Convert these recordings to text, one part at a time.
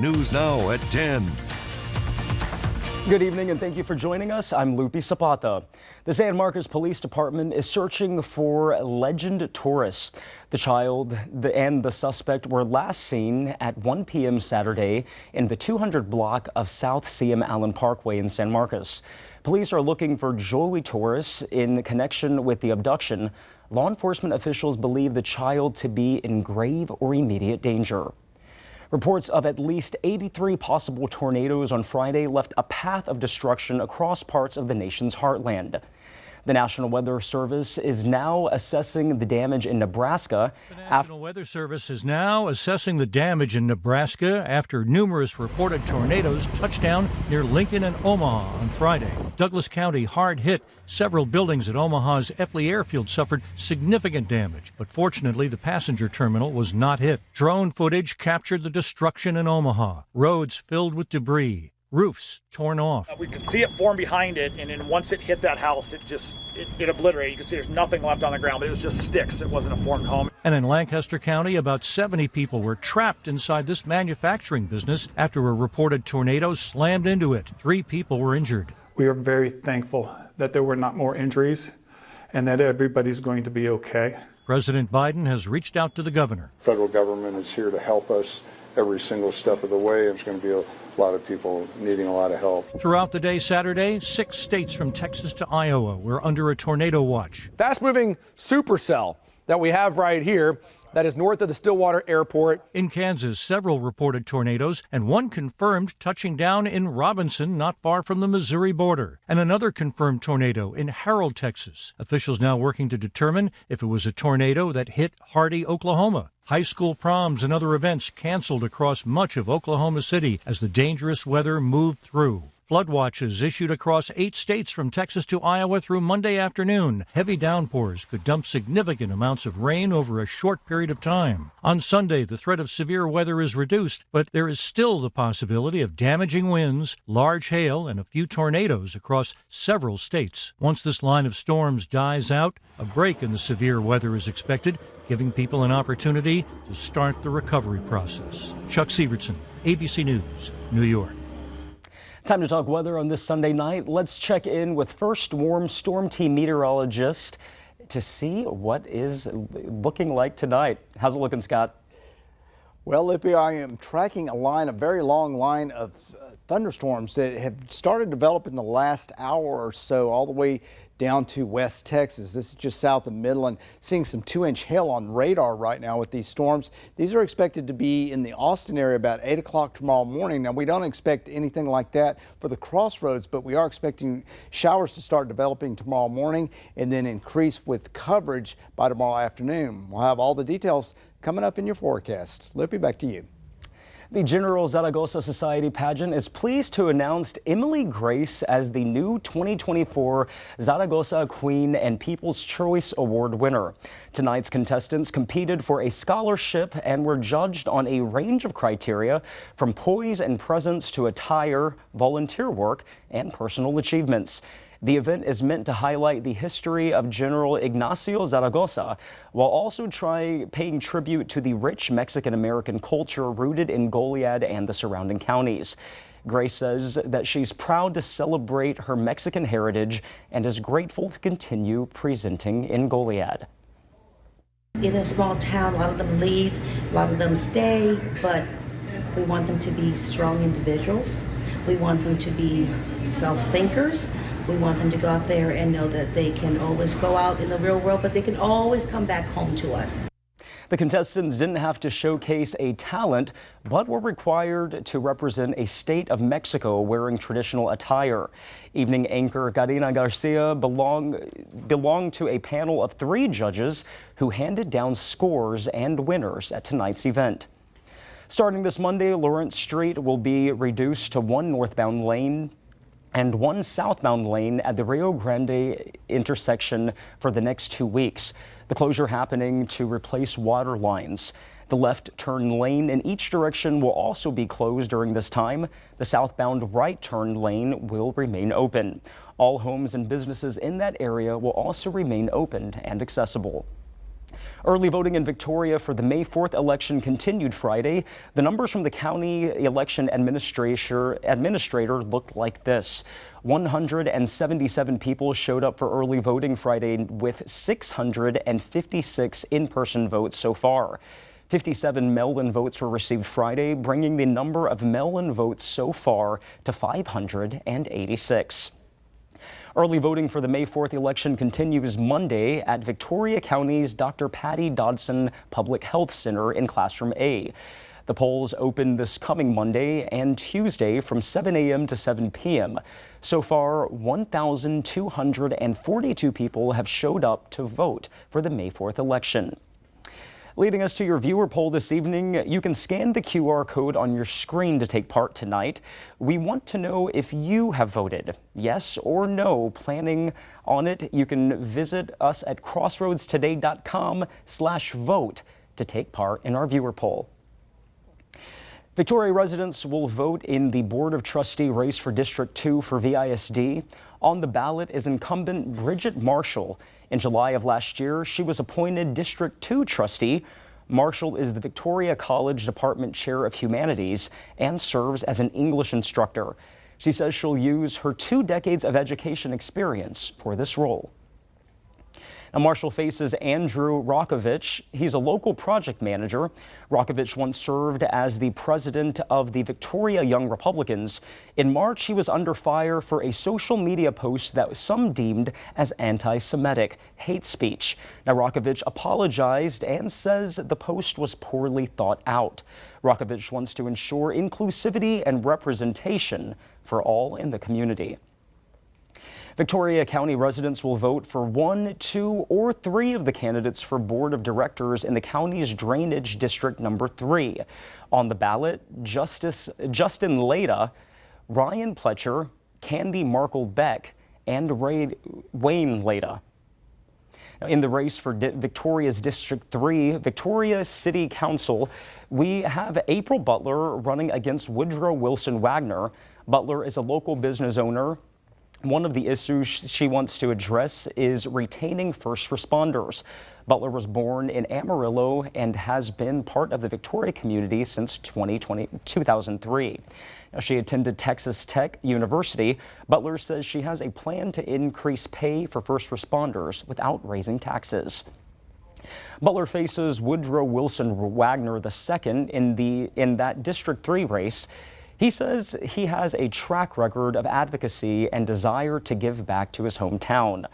News Now at 10. Good evening and thank you for joining us. I'm Lupi Zapata. The San Marcos Police Department is searching for legend tourists. The child and the suspect were last seen at 1 p.m. Saturday in the 200 block of South CM Allen Parkway in San Marcos. Police are looking for Joey Torres in connection with the abduction. Law enforcement officials believe the child to be in grave or immediate danger. Reports of at least 83 possible tornadoes on Friday left a path of destruction across parts of the nation's heartland. The National Weather Service is now assessing the damage in Nebraska. The National Weather Service is now assessing the damage in Nebraska after numerous reported tornadoes touched down near Lincoln and Omaha on Friday. Douglas County hard hit. Several buildings at Omaha's Epley Airfield suffered significant damage, but fortunately the passenger terminal was not hit. Drone footage captured the destruction in Omaha. Roads filled with debris. Roofs torn off. We could see it form behind it, and then once it hit that house, it obliterated. You can see there's nothing left on the ground, but it was just sticks. It wasn't a formed home. And in Lancaster County, about 70 people were trapped inside this manufacturing business after a reported tornado slammed into it. 3 people were injured. We are very thankful that there were not more injuries and that everybody's going to be okay. President Biden has reached out to the governor. Federal government is here to help us every single step of the way. There's going to be a lot of people needing a lot of help. Throughout the day Saturday, 6 states from Texas to Iowa were under a tornado watch. Fast-moving supercell that we have right here that is north of the Stillwater Airport. In Kansas, several reported tornadoes, and one confirmed touching down in Robinson, not far from the Missouri border. And another confirmed tornado in Harrold, Texas. Officials now working to determine if it was a tornado that hit Hardy, Oklahoma. High school proms and other events canceled across much of Oklahoma City as the dangerous weather moved through. Flood watches issued across 8 states from Texas to Iowa through Monday afternoon. Heavy downpours could dump significant amounts of rain over a short period of time. On Sunday, the threat of severe weather is reduced, but there is still the possibility of damaging winds, large hail, and a few tornadoes across several states. Once this line of storms dies out, a break in the severe weather is expected, giving people an opportunity to start the recovery process. Chuck Severson, ABC News, New York. Time to talk weather on this Sunday night. Let's check in with First Warm Storm Team meteorologist to see what is looking like tonight. How's it looking, Scott? Well, Lippy, I am tracking a very long line of thunderstorms that have started developing the last hour or so, all the way down to West Texas. This is just south of Midland. Seeing some 2-inch hail on radar right now with these storms. These are expected to be in the Austin area about 8 o'clock tomorrow morning. Now, we don't expect anything like that for the crossroads, but we are expecting showers to start developing tomorrow morning and then increase with coverage by tomorrow afternoon. We'll have all the details coming up in your forecast. Lippy, back to you. The General Zaragosa Society Pageant is pleased to announce Emily Grace as the new 2024 Zaragoza Queen and People's Choice Award winner. Tonight's contestants competed for a scholarship and were judged on a range of criteria, from poise and presence to attire, volunteer work, and personal achievements. The event is meant to highlight the history of General Ignacio Zaragoza, while also paying tribute to the rich Mexican-American culture rooted in Goliad and the surrounding counties. Grace says that she's proud to celebrate her Mexican heritage and is grateful to continue presenting in Goliad. In a small town, a lot of them leave, a lot of them stay, but we want them to be strong individuals. We want them to be self-thinkers. We want them to go out there and know that they can always go out in the real world, but they can always come back home to us. The contestants didn't have to showcase a talent, but were required to represent a state of Mexico wearing traditional attire. Evening anchor Karina Garcia belonged to a panel of 3 judges who handed down scores and winners at tonight's event. Starting this Monday, Lawrence Street will be reduced to 1 northbound lane and 1 southbound lane at the Rio Grande intersection for the next 2 weeks. The closure happening to replace water lines. The left turn lane in each direction will also be closed during this time. The southbound right turn lane will remain open. All homes and businesses in that area will also remain open and accessible. Early voting in Victoria for the May 4th election continued Friday. The numbers from the county election administrator looked like this. 177 people showed up for early voting Friday, with 656 in-person votes so far. 57 mail-in votes were received Friday, bringing the number of mail-in votes so far to 586. Early voting for the May 4th election continues Monday at Victoria County's Dr. Patty Dodson Public Health Center in Classroom A. The polls open this coming Monday and Tuesday from 7 a.m. to 7 p.m. So far, 1,242 people have showed up to vote for the May 4th election. Leading us to your viewer poll this evening, you can scan the QR code on your screen to take part tonight. We want to know if you have voted, yes or no. Planning on it, you can visit us at crossroadstoday.com/vote to take part in our viewer poll. Victoria residents will vote in the Board of Trustee race for District 2 for VISD. On the ballot is incumbent Bridget Marshall. In July of last year, she was appointed District 2 trustee. Marshall is the Victoria College Department Chair of Humanities and serves as an English instructor. She says she'll use her 2 decades of education experience for this role. Now, Marshall faces Andrew Rokovich. He's a local project manager. Rokovich once served as the president of the Victoria Young Republicans. In March, he was under fire for a social media post that some deemed as anti-Semitic hate speech. Now, Rokovich apologized and says the post was poorly thought out. Rokovich wants to ensure inclusivity and representation for all in the community. Victoria County residents will vote for 1, 2, or 3 of the candidates for Board of Directors in the county's Drainage District number 3. On the ballot, Justin Leda, Ryan Pletcher, Candy Markle Beck, and Wayne Leda. In the race for Victoria's District 3, Victoria City Council, we have April Butler running against Woodrow Wilson Wagner. Butler is a local business owner. One of the issues she wants to address is retaining first responders. Butler was born in Amarillo and has been part of the Victoria community since 2003. Now, she attended Texas Tech University. Butler says she has a plan to increase pay for first responders without raising taxes. Butler faces Woodrow Wilson Wagner II in that District 3 race. He says he has a track record of advocacy and desire to give back to his hometown.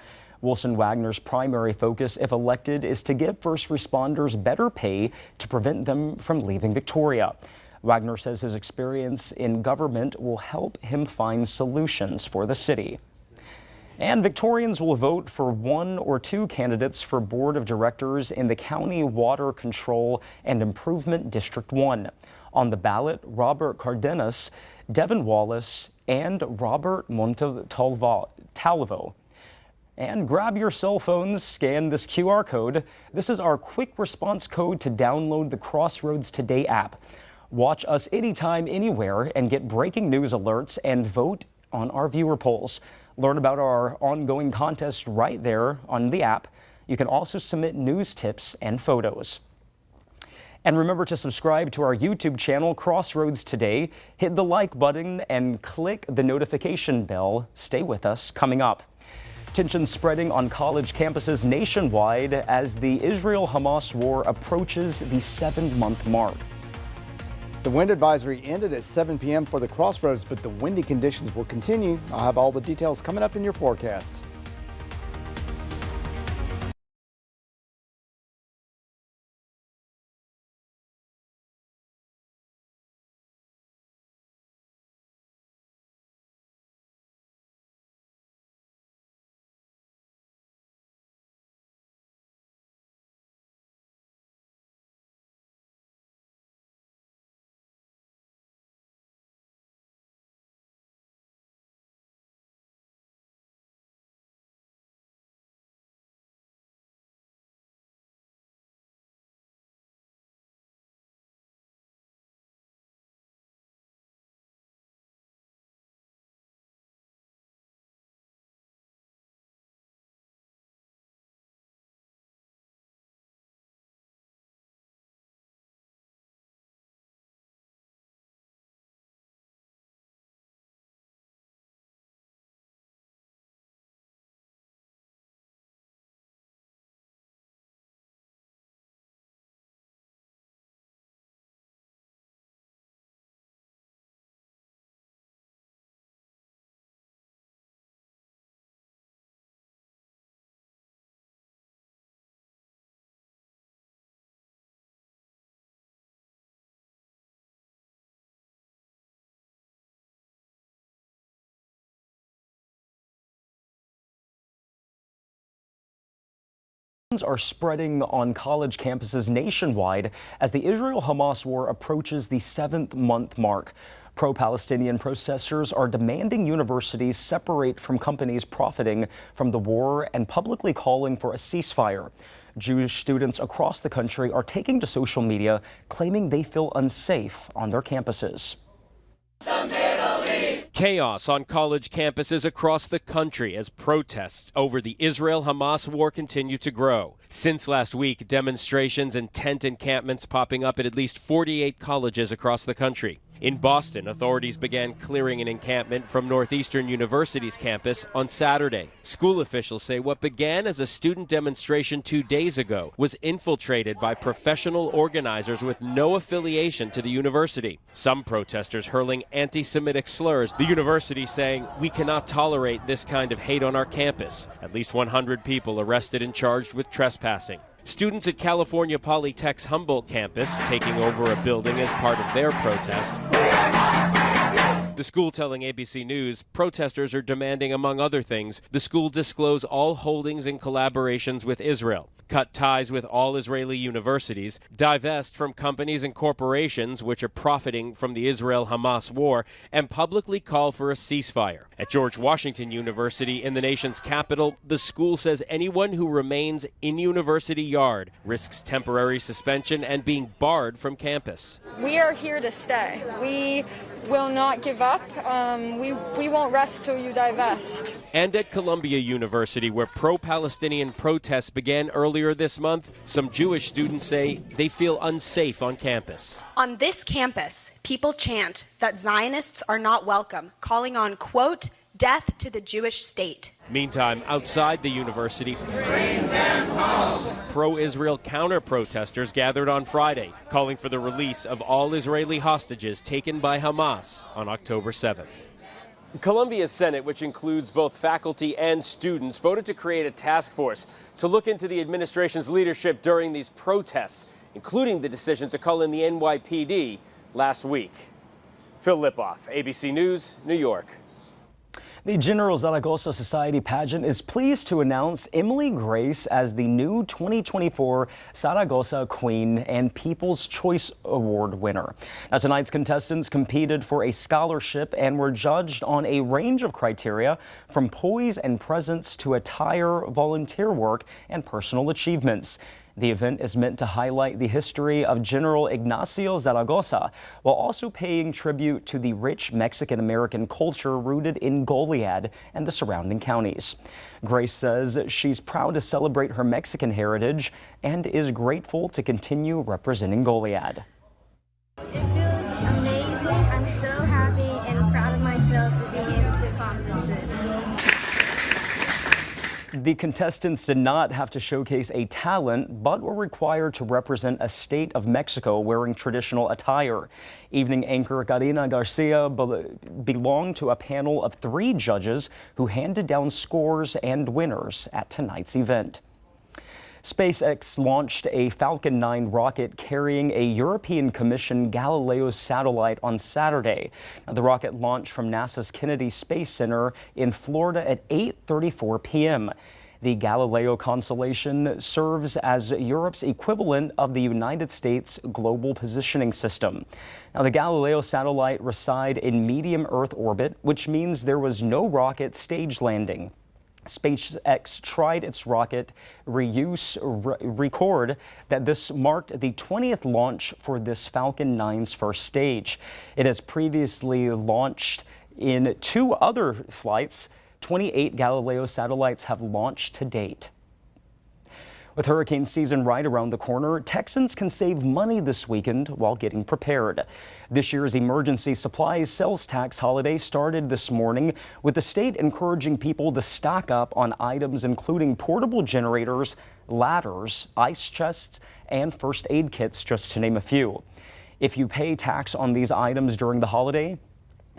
Wilson Wagner's primary focus, if elected, is to give first responders better pay to prevent them from leaving Victoria. Wagner says his experience in government will help him find solutions for the city. And Victorians will vote for 1 or 2 candidates for Board of Directors in the County Water Control and Improvement District 1. On the ballot, Robert Cardenas, Devin Wallace, and Robert Montalvo. And grab your cell phones, scan this QR code. This is our quick response code to download the Crossroads Today app. Watch us anytime, anywhere, and get breaking news alerts and vote on our viewer polls. Learn about our ongoing contest right there on the app. You can also submit news tips and photos. And remember to subscribe to our YouTube channel, Crossroads Today. Hit the like button and click the notification bell. Stay with us. Coming up, tensions spreading on college campuses nationwide as the Israel-Hamas war approaches the 7-month mark. The wind advisory ended at 7 p.m. for the Crossroads, but the windy conditions will continue. I'll have all the details coming up in your forecast. are spreading on college campuses nationwide as the Israel-Hamas war approaches the 7th-month mark. Pro-Palestinian protesters are demanding universities separate from companies profiting from the war and publicly calling for a ceasefire. Jewish students across the country are taking to social media, claiming they feel unsafe on their campuses. Chaos on college campuses across the country as protests over the Israel-Hamas war continue to grow. Since last week, demonstrations and tent encampments popping up at least 48 colleges across the country. In Boston, authorities began clearing an encampment from Northeastern University's campus on Saturday. School officials say what began as a student demonstration 2 days ago was infiltrated by professional organizers with no affiliation to the university. Some protesters hurling anti-Semitic slurs, the university saying, "We cannot tolerate this kind of hate on our campus." At least 100 people arrested and charged with trespassing. Students at California Polytech's Humboldt campus taking over a building as part of their protest. The school telling ABC News protesters are demanding, among other things, the school disclose all holdings and collaborations with Israel, cut ties with all Israeli universities, divest from companies and corporations which are profiting from the Israel-Hamas war, and publicly call for a ceasefire. At George Washington University in the nation's capital, the school says anyone who remains in University Yard risks temporary suspension and being barred from campus. We are here to stay. We will not give up. We won't rest till you divest. And at Columbia University, where pro-Palestinian protests began earlier this month, some Jewish students say they feel unsafe on campus. On this campus, people chant that Zionists are not welcome, calling on, quote, death to the Jewish state. Meantime, outside the university, pro-Israel counter-protesters gathered on Friday, calling for the release of all Israeli hostages taken by Hamas on October 7th. Columbia's Senate, which includes both faculty and students, voted to create a task force to look into the administration's leadership during these protests, including the decision to call in the NYPD last week. Phil Lipoff, ABC News, New York. The General Zaragosa Society Pageant is pleased to announce Emily Grace as the new 2024 Saragosa Queen and People's Choice Award winner. Now, tonight's contestants competed for a scholarship and were judged on a range of criteria, from poise and presence to attire, volunteer work, and personal achievements. The event is meant to highlight the history of General Ignacio Zaragoza, while also paying tribute to the rich Mexican-American culture rooted in Goliad and the surrounding counties. Grace says she's proud to celebrate her Mexican heritage and is grateful to continue representing Goliad. It feels amazing. I'm so happy and proud of myself for being able to accomplish this. The contestants did not have to showcase a talent, but were required to represent a state of Mexico wearing traditional attire. Evening anchor Karina Garcia belonged to a panel of 3 judges who handed down scores and winners at tonight's event. SpaceX launched a Falcon 9 rocket carrying a European Commission Galileo satellite on Saturday. Now, the rocket launched from NASA's Kennedy Space Center in Florida at 8:34 p.m. The Galileo constellation serves as Europe's equivalent of the United States Global Positioning System. Now, the Galileo satellite resides in medium Earth orbit, which means there was no rocket stage landing. SpaceX tried its rocket reuse record that this marked the 20th launch for this Falcon 9's first stage. It has previously launched in 2 other flights. 28 Galileo satellites have launched to date. With hurricane season right around the corner, Texans can save money this weekend while getting prepared. This year's emergency supplies sales tax holiday started this morning, with the state encouraging people to stock up on items including portable generators, ladders, ice chests, and first aid kits, just to name a few. If you pay tax on these items during the holiday,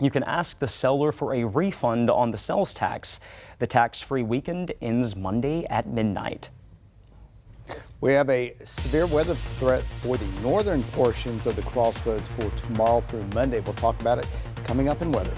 you can ask the seller for a refund on the sales tax. The tax-free weekend ends Monday at midnight. We have a severe weather threat for the northern portions of the crossroads for tomorrow through Monday. We'll talk about it coming up in weather.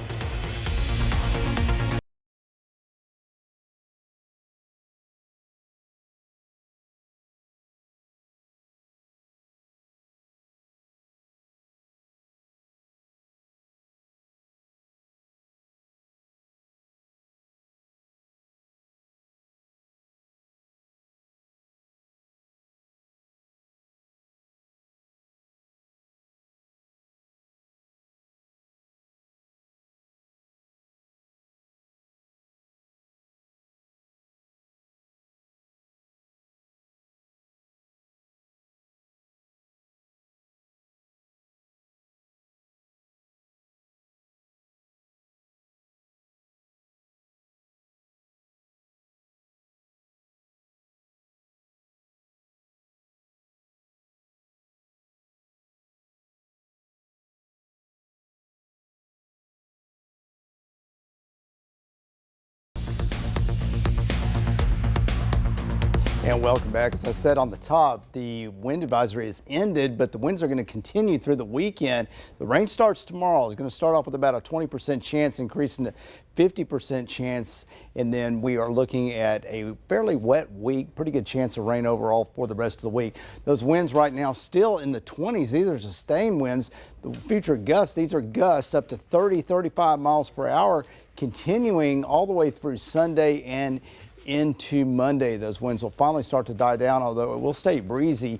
And welcome back. As I said on the top, the wind advisory has ended, but the winds are going to continue through the weekend. The rain starts tomorrow. It's going to start off with about a 20% chance, increasing to 50% chance. And then we are looking at a fairly wet week, pretty good chance of rain overall for the rest of the week. Those winds right now still in the 20s. These are sustained winds. The future gusts, these are gusts up to 30, 35 miles per hour, continuing all the way through Sunday and into Monday. Those winds will finally start to die down, although it will stay breezy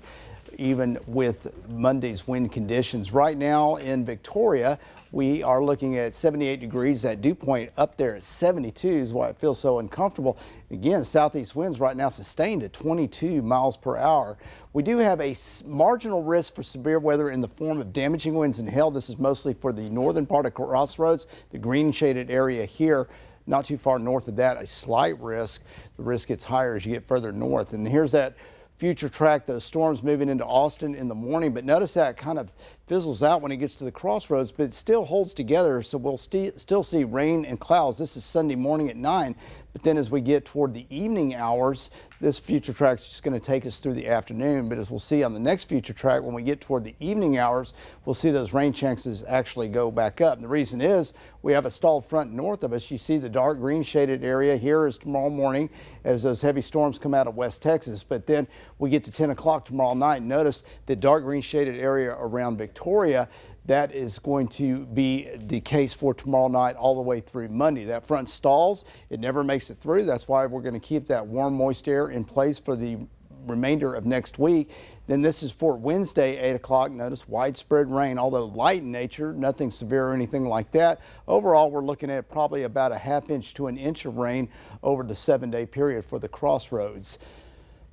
even with Monday's wind conditions. Right now in Victoria, we are looking at 78 degrees. That dew point up there at 72 is why it feels so uncomfortable. Again, southeast winds right now sustained at 22 miles per hour. We do have a marginal risk for severe weather in the form of damaging winds and hail. This is mostly for the northern part of Crossroads, the green shaded area here. Not too far north of that, a slight risk. The risk gets higher as you get further north. And here's that future track, those storms moving into Austin in the morning. But notice that it kind of fizzles out when it gets to the Crossroads, but it still holds together. So we'll still see rain and clouds. This is Sunday morning at 9. But then as we get toward the evening hours, this future track is just going to take us through the afternoon. But as we'll see on the next future track, when we get toward the evening hours, we'll see those rain chances actually go back up. And the reason is we have a stalled front north of us. You see the dark green shaded area here is tomorrow morning as those heavy storms come out of West Texas. But then we get to 10 o'clock tomorrow night. Notice the dark green shaded area around Victoria. That is going to be the case for tomorrow night all the way through Monday. That front stalls. It never makes it through. That's why we're going to keep that warm, moist air in place for the remainder of next week. Then this is for Wednesday, 8 o'clock. Notice widespread rain, although light in nature, nothing severe or anything like that. Overall, we're looking at probably about a ½ inch to an inch of rain over the 7-day period for the Crossroads.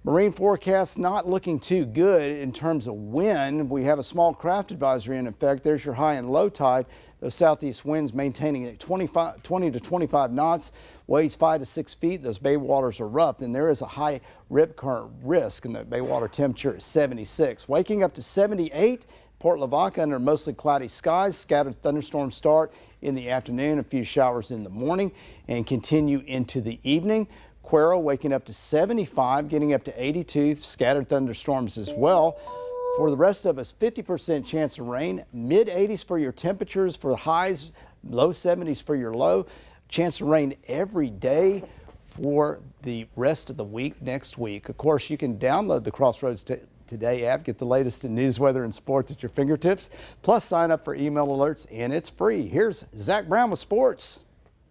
Marine forecast not looking too good in terms of wind. We have a small craft advisory in effect. There's your high and low tide. The southeast winds maintaining at 20 to 25 knots, waves 5 to 6 feet. Those bay waters are rough, and there is a high rip current risk, and the bay water temperature is 76. Waking up to 78. Port Lavaca under mostly cloudy skies. Scattered thunderstorms start in the afternoon, a few showers in the morning, and continue into the evening. Cuero waking up to 75, getting up to 82, scattered thunderstorms as well. For the rest of us, 50% chance of rain, mid-80s for your temperatures for highs, low 70s for your low. Chance of rain every day for the rest of the week next week. Of course, you can download the Crossroads Today app, get the latest in news, weather, and sports at your fingertips. Plus, sign up for email alerts, and it's free. Here's Zach Brown with sports.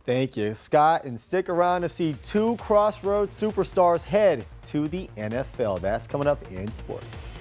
Thank you, Scott, and stick around to see 2 Crossroads superstars head to the NFL. That's coming up in sports.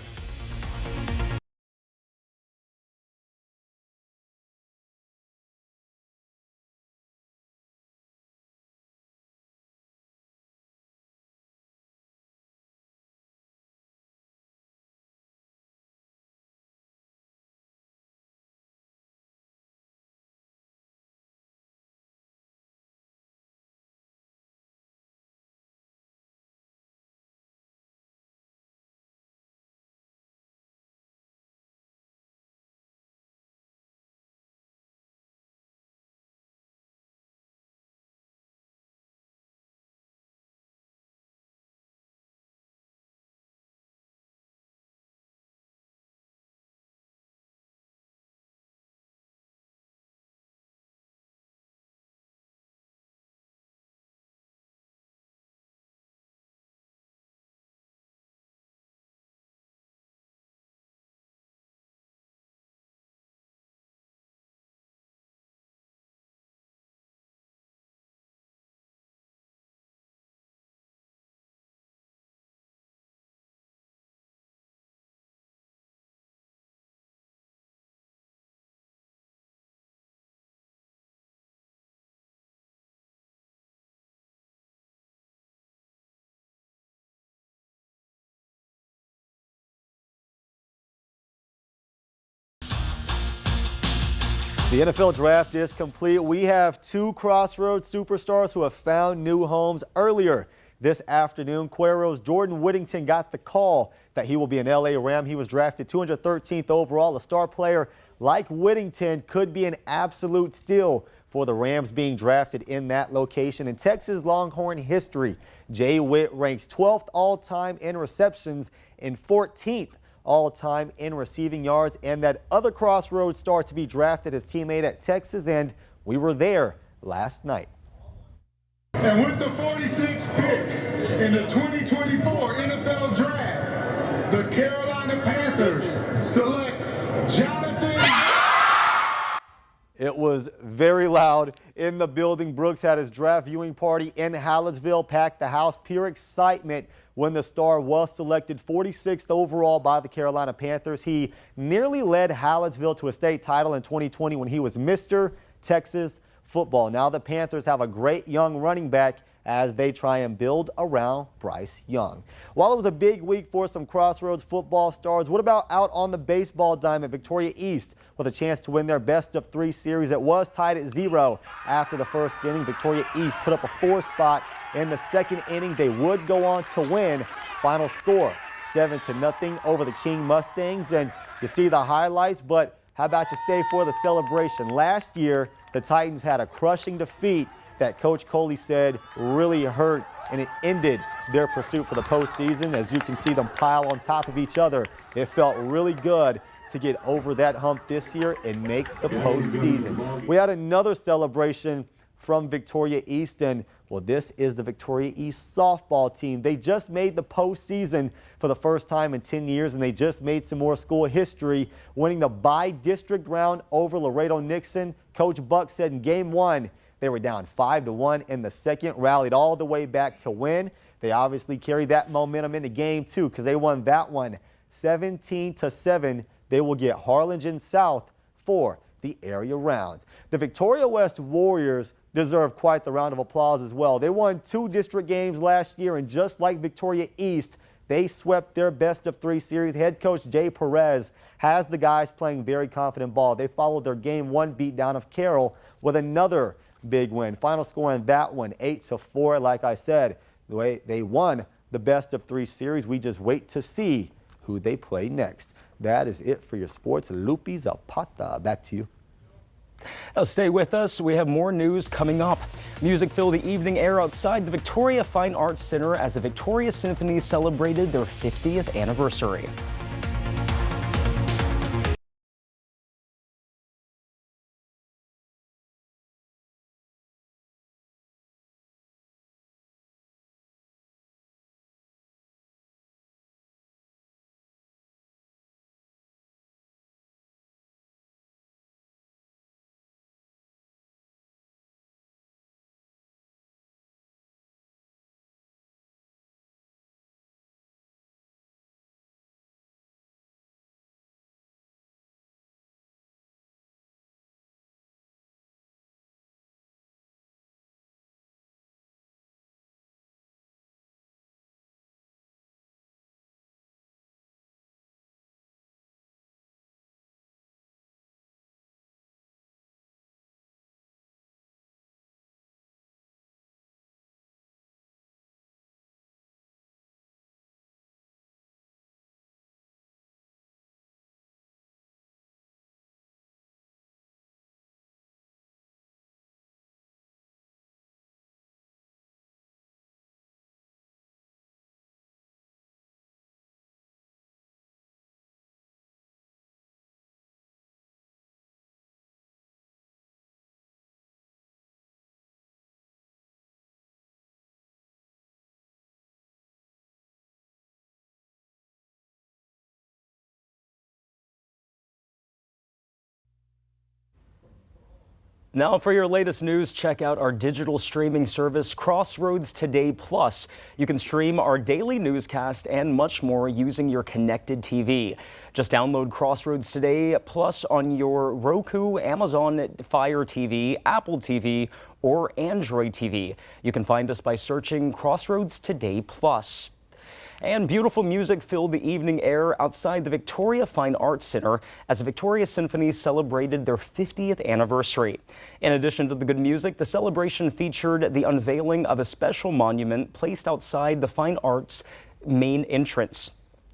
The NFL draft is complete. We have 2 Crossroads superstars who have found new homes earlier this afternoon. Cuero's Jordan Whittington got the call that he will be an LA Ram. He was drafted 213th overall, a star player like Whittington, could be an absolute steal for the Rams being drafted in that location. In Texas Longhorn history, Jay Witt ranks 12th all-time in receptions and 14th all-time in receiving yards, and that other Crossroads star to be drafted, his teammate at Texas, and we were there last night. And with the 46th pick in the 2024 NFL Draft, the Carolina Panthers select Jonathan. It was very loud in the building. Brooks had his draft viewing party in Hallettsville, packed the house. Pure excitement when the star was selected 46th overall by the Carolina Panthers. He nearly led Hallettsville to a state title in 2020 when he was Mr. Texas Football. Now the Panthers have a great young running back as they try and build around Bryce Young. While it was a big week for some Crossroads football stars, what about out on the baseball diamond? Victoria East with a chance to win their best-of-3 series. It was tied at 0 after the first inning. Victoria East put up a 4 spot in the second inning. They would go on to win. Final score 7-0 over the King Mustangs. And you see the highlights, but how about you stay for the celebration? Last year, the Titans had a crushing defeat that Coach Coley said really hurt, and it ended their pursuit for the postseason. As you can see them pile on top of each other, it felt really good to get over that hump this year and make the postseason. We had another celebration from Victoria East, and well, this is the Victoria East softball team. They just made the postseason for the first time in 10 years, and they just made some more school history, winning the by-district round over Laredo-Nixon. Coach Buck said in Game 1, they were down 5-1 in the second, rallied all the way back to win. They obviously carried that momentum into Game 2 because they won that one 17-7. They will get Harlingen South for the area round. The Victoria West Warriors deserve quite the round of applause as well. They won 2 district games last year, and just like Victoria East, they swept their best-of-3 series. Head coach Jay Perez has the guys playing very confident ball. They followed their Game 1 beatdown of Carroll with another big win. Final score in that one, 8-4. Like I said, the way they won the best-of-3 series. We just wait to see who they play next. That is it for your sports. Lupi Zapata, back to you. Now stay with us. We have more news coming up. Music filled the evening air outside the Victoria Fine Arts Center as the Victoria Symphony celebrated their 50th anniversary. Now for your latest news, check out our digital streaming service, Crossroads Today Plus. You can stream our daily newscast and much more using your connected TV. Just download Crossroads Today Plus on your Roku, Amazon Fire TV, Apple TV, or Android TV. You can find us by searching Crossroads Today Plus. And beautiful music filled the evening air outside the Victoria Fine Arts Center as the Victoria Symphony celebrated their 50th anniversary. In addition to the good music, the celebration featured the unveiling of a special monument placed outside the Fine Arts main entrance.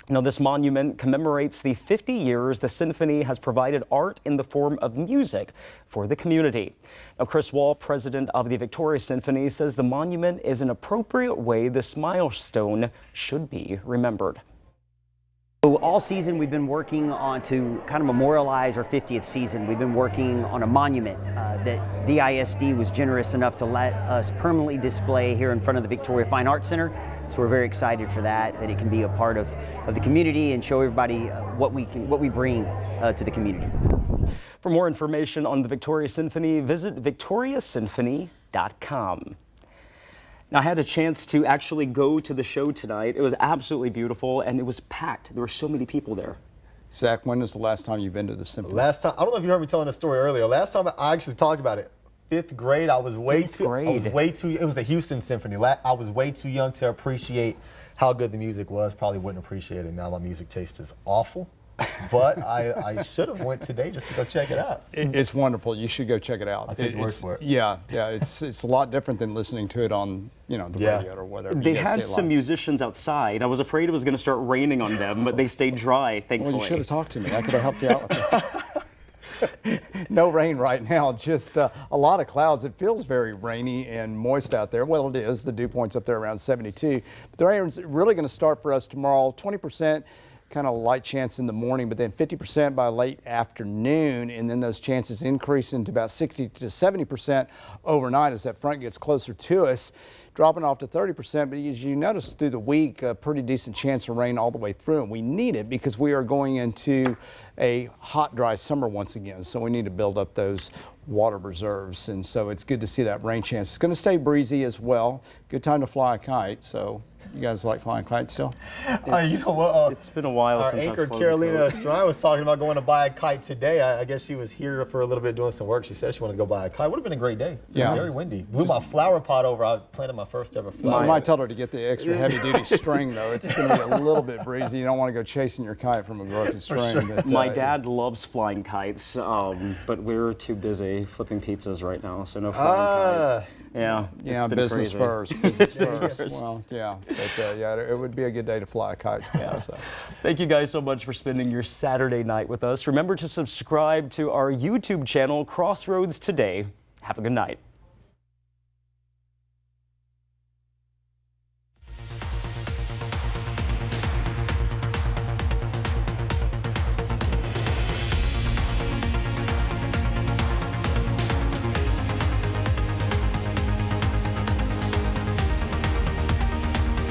Now, this monument commemorates the 50 years the symphony has provided art in the form of music for the community. Now, Chris Wall, president of the Victoria Symphony, says the monument is an appropriate way this milestone should be remembered. So all season we've been working on to kind of memorialize our 50th season. We've been working on a monument that VISD was generous enough to let us permanently display here in front of the Victoria Fine Arts Center. So we're very excited for that it can be a part of the community and show everybody what we bring to the community. For more information on the Victoria Symphony, visit victoriasymphony.com. Now, I had a chance to actually go to the show tonight. It was absolutely beautiful, and it was packed. There were so many people there. Zach, when was the last time you've been to the symphony? Last time, I don't know if you heard me telling the story earlier. Last time I actually talked about it, 5th grade. I was way too. It was the Houston Symphony. I was way too young to appreciate how good the music was. Probably wouldn't appreciate it now. My music taste is awful. But I should have went today just to go check it out. It's wonderful. You should go check it out. I'll take your word for it. Yeah, it's a lot different than listening to it on the radio or whatever. They had some musicians outside. I was afraid it was going to start raining on them, but they stayed dry, thankfully. Well, you should have talked to me. I could have helped you out with that. No rain right now, just a lot of clouds. It feels very rainy and moist out there. Well, it is. The dew point's up there around 72. But the rain's really going to start for us tomorrow. 20%. Kind of light chance in the morning, but then 50% by late afternoon, and then those chances increase into about 60 to 70% overnight as that front gets closer to us, dropping off to 30%. But as you notice through the week, a pretty decent chance of rain all the way through, and we need it because we are going into a hot, dry summer once again. So we need to build up those water reserves, and so it's good to see that rain chance. It's going to stay breezy as well. Good time to fly a kite. So. You guys like flying kites still? You know what? It's been a while since our anchor Carolina Strine was talking about going to buy a kite today. I guess she was here for a little bit doing some work. She said she wanted to go buy a kite. Would have been a great day. Yeah. Very windy. Blew my flower pot over. I planted my first ever flower. I might tell her to get the extra heavy duty string though. It's going to be a little bit breezy. You don't want to go chasing your kite from a broken string. Sure. But, my dad loves flying kites, but we're too busy flipping pizzas right now, so no flying kites. Yeah, business crazy. First. Business first. Well, yeah, but it would be a good day to fly a kite. So. Thank you guys so much for spending your Saturday night with us. Remember to subscribe to our YouTube channel, Crossroads Today. Have a good night.